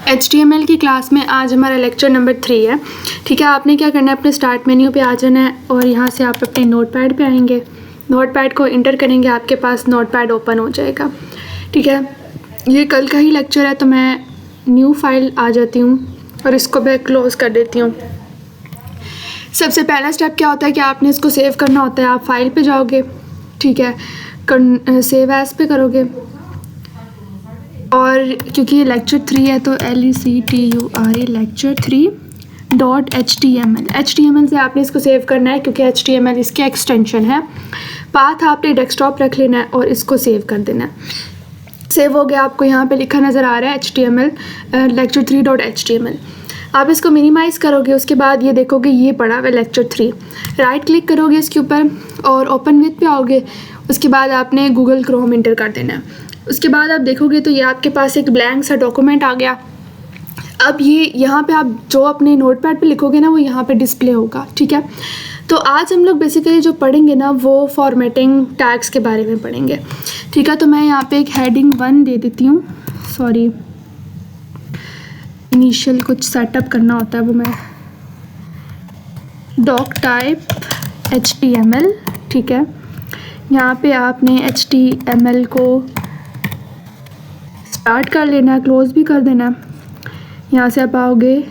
HTML की class में आज हमारा लेक्चर नंबर 3 है। ठीक है, आपने क्या करना है, अपने स्टार्ट मेन्यू पे आ जाना है और यहाँ से आप अपने नोटपैड पे आएंगे। नोटपैड को इंटर करेंगे, आपके पास नोटपैड ओपन हो जाएगा। ठीक है, ये कल का ही लेक्चर है तो मैं न्यू फाइल आ जाती हूँ और इसको मैं क्लोज़ कर देती हूँ। सबसे पहला स्टेप क्या होता है कि आपने इसको सेव करना होता है। आप फाइल पे जाओगे, ठीक है, सेव एज पे करोगे और क्योंकि ये लेक्चर 3 है तो LECTURA लेक्चर 3.html HTML से आपने इसको सेव करना है क्योंकि HTML इसकी एक्सटेंशन है। पाथ आपने डेस्कटॉप रख लेना है और इसको सेव कर देना है। सेव हो गया, आपको यहाँ पे लिखा नज़र आ रहा है HTML लेक्चर 3.html। आप इसको मिनिमाइज़ करोगे, उसके बाद ये देखोगे ये पड़ा हुआ है लेक्चर 3। राइट क्लिक करोगे इसके ऊपर और ओपन विथ पे आओगे। उसके बाद आपने गूगल क्रोम इंटर कर देना है। उसके बाद आप देखोगे तो ये आपके पास एक ब्लैंक सा डॉक्यूमेंट आ गया। अब ये यहाँ पे आप जो अपने नोटपैड पे लिखोगे ना वो यहाँ पे डिस्प्ले होगा। ठीक है, तो आज हम लोग बेसिकली जो पढ़ेंगे ना वो फॉर्मेटिंग टैग्स के बारे में पढ़ेंगे। ठीक है, तो मैं यहाँ पे एक हेडिंग 1 दे देती हूँ। सॉरी, इनिशियल कुछ सेटअप करना होता है, वो मैं डॉक टाइप HTML। ठीक है, यहाँ पे आपने HTML को स्टार्ट कर लेना है, क्लोज़ भी कर देना है। यहाँ से आप आओगे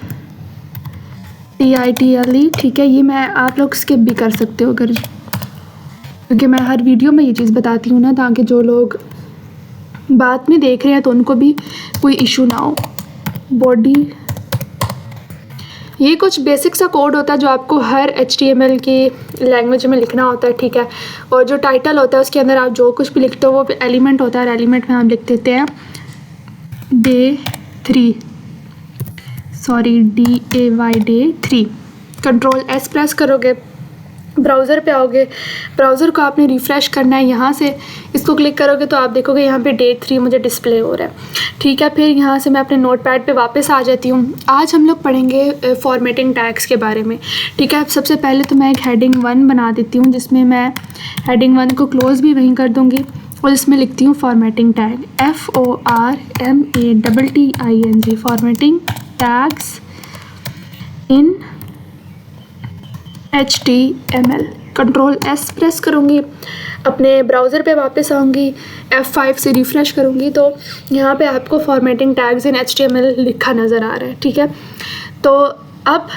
TITLE। ठीक है, ये मैं आप लोग स्किप भी कर सकते हो अगर, क्योंकि मैं हर वीडियो में ये चीज़ बताती हूँ ना, ताकि जो लोग बाद में देख रहे हैं तो उनको भी कोई इशू ना हो। बॉडी, ये कुछ बेसिक सा कोड होता है जो आपको हर HTML की लैंग्वेज में लिखना होता है। ठीक है, और जो टाइटल होता है उसके अंदर आप जो कुछ भी लिखते हो वो एलिमेंट होता है और एलिमेंट में हम लिख देते हैं DAY 3। कंट्रोल S प्रेस करोगे, ब्राउज़र पे आओगे। ब्राउज़र को आपने रिफ़्रेश करना है। यहाँ से इसको क्लिक करोगे तो आप देखोगे यहाँ पे DAY 3 मुझे डिस्प्ले हो रहा है। ठीक है, फिर यहाँ से मैं अपने नोटपैड पे वापस आ जाती हूँ। आज हम लोग पढ़ेंगे फॉर्मेटिंग टैग्स के बारे में। ठीक है, सबसे पहले तो मैं एक हेडिंग 1 बना देती हूँ जिसमें मैं हेडिंग 1 को क्लोज़ भी वहीं कर दूँगी और इसमें लिखती हूँ formatting tag, FORMATING, formatting tags इन HTML। कंट्रोल S प्रेस करूँगी, अपने ब्राउज़र पे वापस आऊँगी, F5 से रिफ़्रेश करूँगी तो यहाँ पे आपको फॉर्मेटिंग टैग्स इन HTML लिखा नज़र आ रहा है। ठीक है, तो अब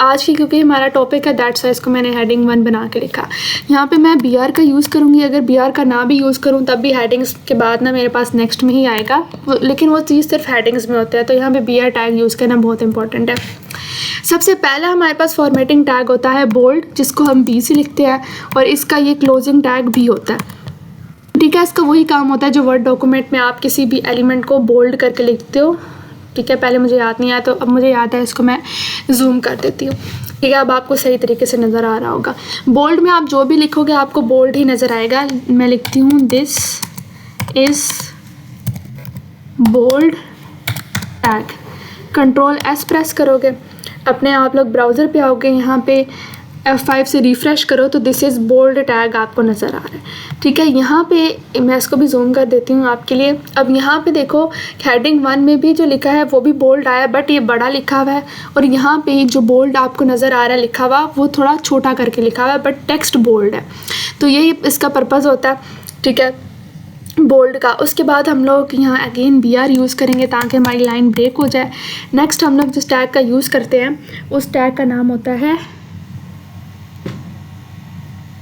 आज की क्योंकि हमारा टॉपिक है दैट्स वाई इसको मैंने हेडिंग 1 बना के लिखा। यहाँ पे मैं BR का यूज़ करूँगी। अगर BR का ना भी यूज़ करूँ तब भी हेडिंग्स के बाद ना मेरे पास नेक्स्ट में ही आएगा, लेकिन वो चीज़ सिर्फ हेडिंग्स में होता है, तो यहाँ पे BR टैग यूज़ करना बहुत इंपॉर्टेंट है। सबसे पहला हमारे पास फॉर्मेटिंग टैग होता है बोल्ड, जिसको हम B से लिखते हैं, और इसका ये क्लोजिंग टैग भी होता है। ठीक है, इसका वही काम होता है जो वर्ड डॉक्यूमेंट में आप किसी भी एलिमेंट को बोल्ड करके लिखते हो। ठीक है, पहले मुझे याद नहीं आया तो अब मुझे याद है, इसको मैं जूम कर देती हूँ। ठीक है, अब आपको सही तरीके से नज़र आ रहा होगा। बोल्ड में आप जो भी लिखोगे आपको बोल्ड ही नज़र आएगा। मैं लिखती हूँ this is bold tag. Control S press करोगे, अपने आप लोग ब्राउज़र पे आओगे, यहाँ पे F5 से रिफ़्रेश करो तो दिस इज़ बोल्ड टैग आपको नज़र आ रहा है। ठीक है, यहाँ पे मैं इसको भी जूम कर देती हूँ आपके लिए। अब यहाँ पे देखो हेडिंग 1 में भी जो लिखा है वो भी बोल्ड आया, बट ये बड़ा लिखा हुआ है, और यहाँ पे जो बोल्ड आपको नज़र आ रहा है लिखा हुआ वो थोड़ा छोटा करके लिखा हुआ है, बट टेक्स्ट बोल्ड है। तो यही इसका पर्पज़ होता है। ठीक है, बोल्ड का। उसके बाद हम लोग यहाँ अगेन BR यूज़ करेंगे ताकि हमारी लाइन ब्रेक हो जाए। नेक्स्ट हम लोग जिस टैग का यूज़ करते हैं उस टैग का नाम होता है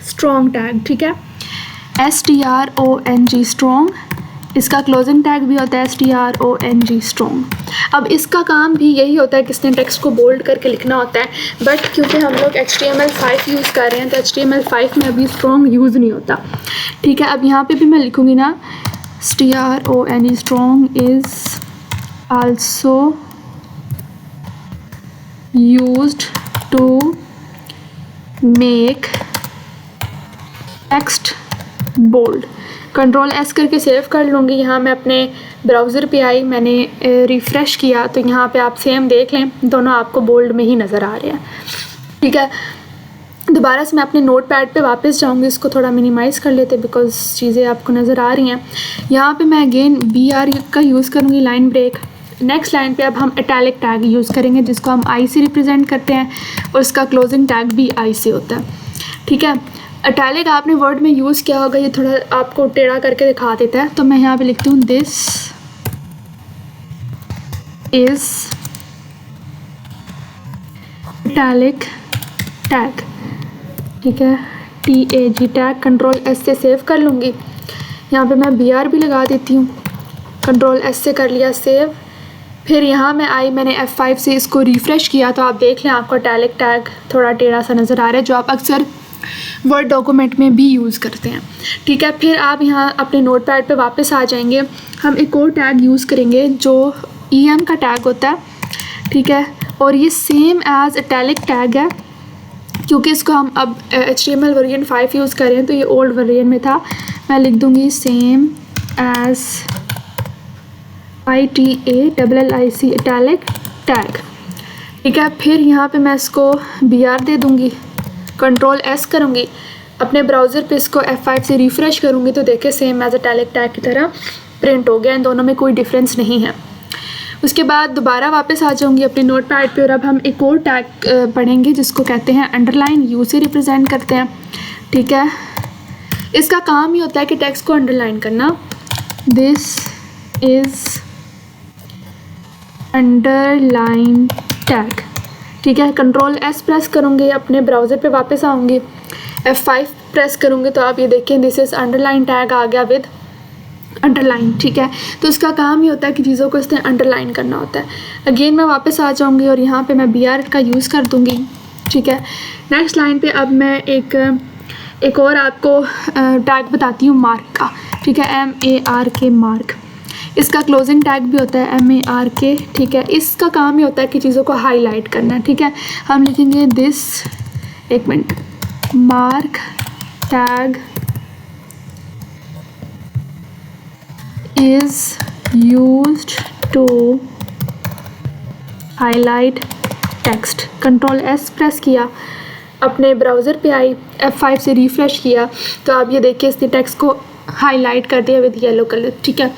स्ट्रॉन्ग टैग। ठीक है, STRONG स्ट्रॉन्ग। इसका क्लोजिंग टैग भी होता है STRONG स्ट्रॉन्ग। अब इसका काम भी यही होता है कि इसने टेक्स्ट को बोल्ड करके लिखना होता है, बट क्योंकि हम लोग HTML5 यूज़ कर रहे हैं तो HTML5 में अभी स्ट्रॉन्ग यूज़ नहीं होता। ठीक है, अब यहाँ पे भी मैं लिखूँगी ना STRONG strong is also used to make text bold. Control S करके सेव कर लूँगी। यहाँ मैं अपने ब्राउज़र पे आई, मैंने रिफ़्रेश किया तो यहाँ पे आप सेम देख लें, दोनों आपको बोल्ड में ही नज़र आ रहे हैं। ठीक है, दोबारा से मैं अपने नोटपैड पे वापस जाऊँगी, इसको थोड़ा मिनिमाइज़ कर लेते बिकॉज़ चीज़ें आपको नज़र आ रही हैं। यहाँ पे मैं अगेन BR का यूज़ करूँगी, लाइन ब्रेक। नेक्स्ट लाइन पे अब हम इटैलिक टैग यूज़ करेंगे जिसको हम आई से रिप्रेजेंट करते हैं और इसका क्लोजिंग टैग भी आई से होता है, ठीक है। इटैलिक आपने वर्ड में यूज़ किया होगा, ये थोड़ा आपको टेढ़ा करके दिखा देता है, तो मैं यहाँ पे लिखती हूँ दिस इज़ इटैलिक टैग, ठीक है, TAG टैग। कंट्रोल S से सेव कर लूँगी। यहाँ पे मैं BR भी लगा देती हूँ, कंट्रोल S से कर लिया सेव। फिर यहाँ मैंने F5 से इसको रिफ़्रेश किया तो आप देख लें आपको इटैलिक टैग थोड़ा टेढ़ा सा नज़र आ रहा है, जो आप अक्सर वर्ड डॉक्यूमेंट में भी यूज़ करते हैं, ठीक है। फिर आप यहाँ अपने नोटपैड पे वापस आ जाएंगे। हम एक और टैग यूज़ करेंगे जो EM का टैग होता है, ठीक है, और ये सेम एज़ इटैलिक टैग है क्योंकि इसको हम अब HTML वर्जन 5 यूज़ कर रहे हैं, तो ये ओल्ड वर्जन में था। मैं लिख दूँगी same as ITALLIC italic tag, ठीक है। फिर यहाँ पे मैं इसको BR दे दूँगी, कंट्रोल S करूँगी, अपने ब्राउज़र पे इसको F5 से रिफ़्रेश करूँगी तो देखिए सेम एज़ इटैलिक टैग की तरह प्रिंट हो गया, इन दोनों में कोई डिफरेंस नहीं है। उसके बाद दोबारा वापस आ जाऊँगी अपने नोटपैड पे और अब हम एक और टैग पढ़ेंगे जिसको कहते हैं अंडरलाइन, U से रिप्रेजेंट करते हैं, ठीक है। इसका काम ही होता है कि टेक्स्ट को अंडरलाइन करना। दिस इज़ अंडरलाइन टैग, ठीक है। कंट्रोल S प्रेस करूँगी, अपने ब्राउज़र पे वापस आऊँगी, F5 प्रेस करूँगी तो आप ये देखें दिस इज़ अंडरलाइन टैग आ गया विद अंडरलाइन, ठीक है। तो इसका काम ही होता है कि चीज़ों को इसने अंडरलाइन करना होता है। अगेन मैं वापस आ जाऊँगी और यहाँ पे मैं BR का यूज़ कर दूँगी, ठीक है। नेक्स्ट लाइन पे अब मैं एक और आपको टैग बताती हूँ मार्क का, ठीक है, MARK मार्क। इसका क्लोजिंग टैग भी होता है MARK, ठीक है। इसका काम ही होता है कि चीज़ों को हाईलाइट करना, ठीक है। हम लिखेंगे दिस, एक minute, mark tag is used to highlight text। Control S press किया, अपने ब्राउज़र पे आई, F5 से रिफ़्रेश किया तो आप ये देखिए इसने टेक्स्ट को हाईलाइट कर दिया विद येलो कलर, ठीक है।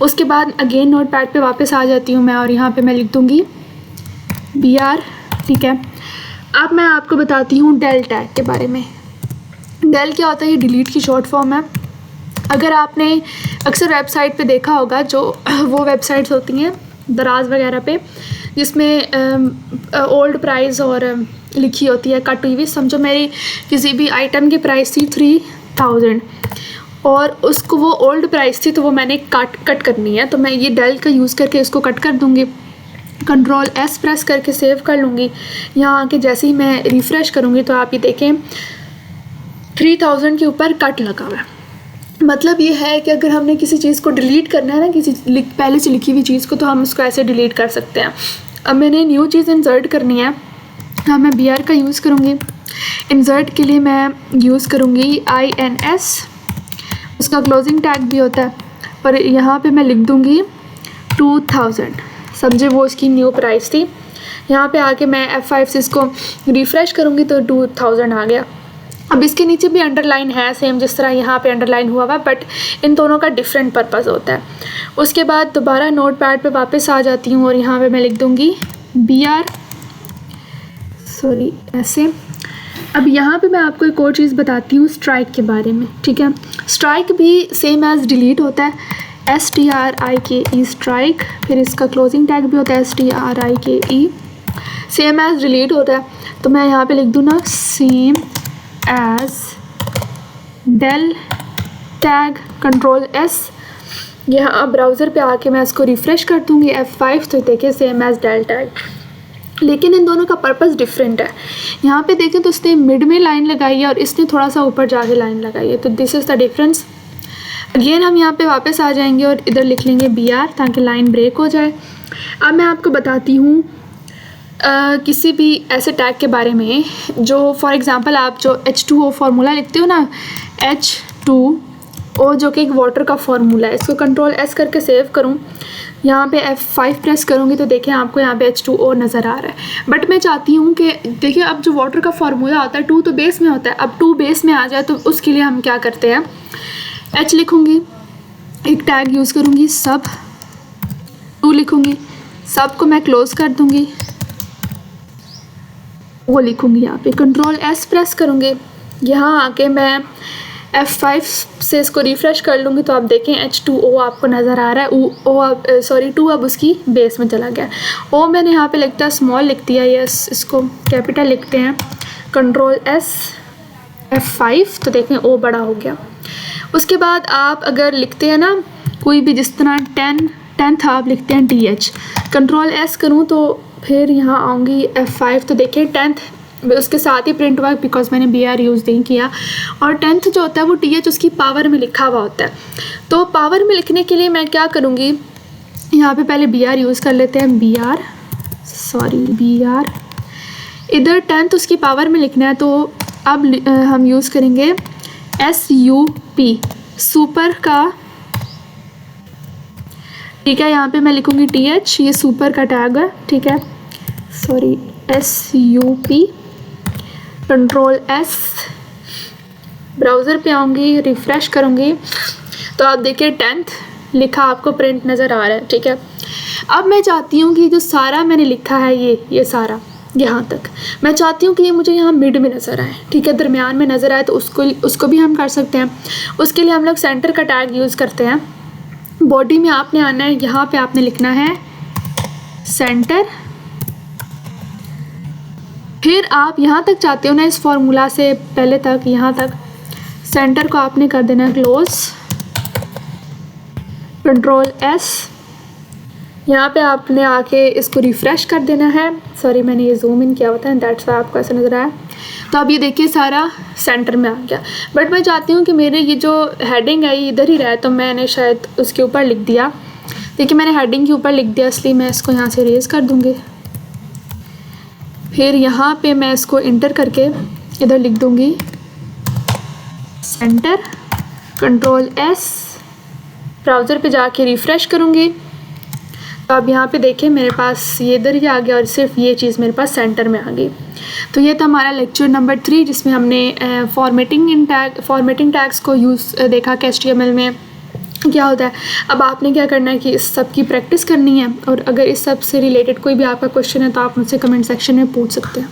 उसके बाद अगेन नोटपैड पे वापस आ जाती हूँ मैं और यहाँ पे मैं लिख दूँगी BR, ठीक है। अब मैं आपको बताती हूँ डेल टैग के बारे में। डेल क्या होता है? ये डिलीट की शॉर्ट फॉर्म है। अगर आपने अक्सर वेबसाइट पे देखा होगा, जो वो वेबसाइट्स होती हैं दराज वगैरह पे, जिसमें ओल्ड प्राइस और लिखी होती है कट हुई हुई, समझो मेरी किसी भी आइटम की प्राइस थी 3000 और उसको वो ओल्ड प्राइस थी तो वो मैंने कट करनी है, तो मैं ये डेल का यूज़ करके इसको कट कर दूँगी। कंट्रोल S प्रेस करके सेव कर लूँगी। यहाँ आके जैसे ही मैं रिफ़्रेश करूँगी तो आप ये देखें 3000 के ऊपर कट लगा हुआ है। मतलब ये है कि अगर हमने किसी चीज़ को डिलीट करना है ना, किसी पहले से लिखी हुई चीज़ को, तो हम उसको ऐसे डिलीट कर सकते हैं। अब मैंने न्यू चीज़ इंसर्ट करनी है, हाँ मैं BR का यूज़ करूँगी। इंसर्ट के लिए मैं यूज़ करूँगी INS, उसका क्लोजिंग टैग भी होता है, पर यहाँ पे मैं लिख दूँगी 2000, समझे वो उसकी न्यू प्राइस थी। यहाँ पे आके मैं F5 से इसको रिफ़्रेश करूँगी तो 2000 आ गया। अब इसके नीचे भी अंडरलाइन है सेम जिस तरह यहाँ पे अंडरलाइन हुआ हुआ, बट इन दोनों का डिफरेंट पर्पस होता है। उसके बाद दोबारा नोटपैड पे वापस आ जाती हूँ और यहाँ पे मैं लिख दूँगी BR, सॉरी ऐसे। अब यहाँ पे मैं आपको एक और चीज़ बताती हूँ स्ट्राइक के बारे में, ठीक है। स्ट्राइक भी सेम एज़ डिलीट होता है, STRIKE स्ट्राइक। फिर इसका क्लोजिंग टैग भी होता है STRIKE, सेम एज़ डिलीट होता है। तो मैं यहाँ पे लिख दूँ ना same as del tag, control S। यहाँ ब्राउज़र पे आके मैं इसको रिफ़्रेश कर दूँगी F5, तो देखिए सेम एज डेल टैग, लेकिन इन दोनों का पर्पस डिफरेंट है। यहाँ पे देखें तो उसने मिड में लाइन लगाई है और इसने थोड़ा सा ऊपर जाके लाइन लगाई है, तो this is the difference. Again हम यहाँ पे वापस आ जाएंगे और इधर लिख लेंगे BR ताकि लाइन ब्रेक हो जाए। अब मैं आपको बताती हूँ किसी भी ऐसे टैग के बारे में जो फॉर एग्ज़ाम्पल आप जो H2O फार्मूला लिखते हो ना, H2O जो कि एक वाटर का फार्मूला है, इसको कंट्रोल S करके सेव करूँ, यहाँ पे F5 प्रेस करूँगी तो देखें आपको यहाँ पे H2O नज़र आ रहा है। बट मैं चाहती हूँ कि देखिए अब जो वाटर का फार्मूला होता है 2 तो बेस में होता है, अब 2 बेस में आ जाए तो उसके लिए हम क्या करते हैं, H लिखूँगी, एक टैग यूज़ करूँगी सब 2 लिखूँगी, सब को मैं क्लोज़ कर दूँगी, वो लिखूँगी यहाँ पे, कंट्रोल एस प्रेस करूँगी, यहाँ आके मैं F5 से इसको रिफ़्रेश कर लूँगी तो आप देखें H2O आपको नज़र आ रहा है। 2 अब उसकी बेस में चला गया। O मैंने यहाँ पे लिखता स्मॉल लिख दिया, यस इसको कैपिटल लिखते हैं, कंट्रोल एस F5 तो देखें O बड़ा हो गया। उसके बाद आप अगर लिखते हैं ना कोई भी, जिस तरह 10th आप लिखते हैं TH, कंट्रोल एस करूँ तो फिर यहाँ आऊँगी F5 तो देखिए 10th उसके साथ ही प्रिंट हुआ बिकॉज मैंने BR यूज़ नहीं किया, और 10th जो होता है वो TH उसकी पावर में लिखा हुआ होता है। तो पावर में लिखने के लिए मैं क्या करूँगी, यहाँ पे पहले BR यूज़ कर लेते हैं, BR इधर 10th उसकी पावर में लिखना है तो अब हम यूज़ करेंगे SUP सुपर का, ठीक है। यहाँ पे मैं लिखूँगी TH, ये सुपर का टैग है, ठीक है, SUP, कंट्रोल एस, ब्राउज़र पे आऊँगी, रिफ़्रेश करूँगी तो आप देखिए 10th लिखा आपको प्रिंट नज़र आ रहा है, ठीक है। अब मैं चाहती हूँ कि जो सारा मैंने लिखा है ये सारा यहाँ तक, मैं चाहती हूँ कि ये मुझे यहाँ मिड में नज़र आए, ठीक है, दरमियान में नज़र आए, तो उसको भी हम कर सकते हैं। उसके लिए हम लोग सेंटर का टैग यूज़ करते हैं। बॉडी में आपने आना है, यहाँ पे आपने लिखना है सेंटर, फिर आप यहाँ तक चाहते हो ना इस फॉर्मूला से पहले तक, यहाँ तक सेंटर को आपने कर देना है क्लोज, कंट्रोल एस, यहाँ पे आपने आके इसको रिफ़्रेश कर देना है। सॉरी मैंने ये जूम इन किया हुआ था, दैट्स वाई आपको ऐसा नज़र आया। तो अब ये देखिए सारा सेंटर में आ गया, बट मैं चाहती हूँ कि मेरे ये जो हेडिंग है ये इधर ही रहे, तो मैंने शायद उसके ऊपर लिख दिया, देखिए मैंने हेडिंग के ऊपर लिख दिया, इसलिए मैं इसको यहाँ से रेज़ कर दूँगी। फिर यहाँ पे मैं इसको इंटर करके इधर लिख दूँगी सेंटर, कंट्रोल एस, ब्राउज़र पे जाके रिफ़्रेश करूँगी तो अब यहाँ पे देखें मेरे पास ये इधर ही आ गया और सिर्फ ये चीज़ मेरे पास सेंटर में आ गई। तो ये था हमारा लेक्चर नंबर 3 जिसमें हमने फॉर्मेटिंग टैग्स को देखा कि HTML में क्या होता है। अब आपने क्या करना है कि इस सब की प्रैक्टिस करनी है, और अगर इस सब से रिलेटेड कोई भी आपका क्वेश्चन है तो आप मुझसे कमेंट सेक्शन में पूछ सकते हैं।